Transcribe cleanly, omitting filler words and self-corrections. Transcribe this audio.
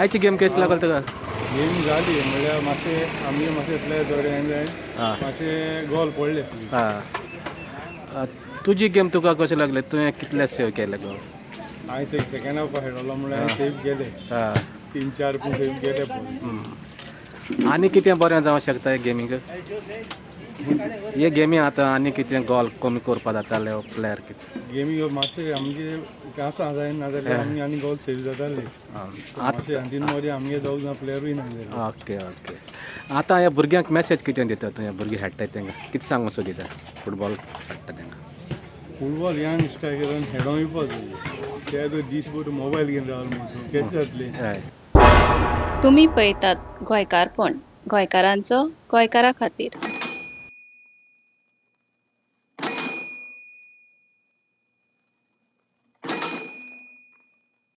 आयची गेम कशी लागल तुका? गेम जाली म्हणल्यार मातशे आमगे मातशे प्लेयर थोडे हे जाय हां मातशे गोल पडले. हां तुजी गेम तुका कशें लागले? तुवें कितले सेव केले गो? हांवें सेकंड हाफ खेळलो म्हणल्यार हांवें सेव केले. हां 3-4 पूण सेव केले पळय. आनी कितें बरें जावं शकता हे गेमीक? हे गेमी आतां आनी कितें गोल कमी करपा जाताले प्लेयर कितें? गेमी मातशे आमगे कांसा जाय नाजाल्यार आमी आनी गोल सेव जाताले. मातशे हातीन मरे आमगे दोग जाण प्लेयरूय ना जाले. Okay okay. आतां ह्या भुरग्यांक मेसेज कितें दिता तूं? ह्या भुरगीं खेळटाय तांकां कितें सांगूं सो दिता फुटबॉल खेळटा तांकां? फुटबॉल ह्यान स्ट्रायकरान खेळोंक येवपा जाय. ते दिसभर मोबायल घेवन रावले म्हणून कशें जातलें? हय तुम्ही पळयतात गोंयकारपण, गोंयकारांचो गोंयकारा खातीर.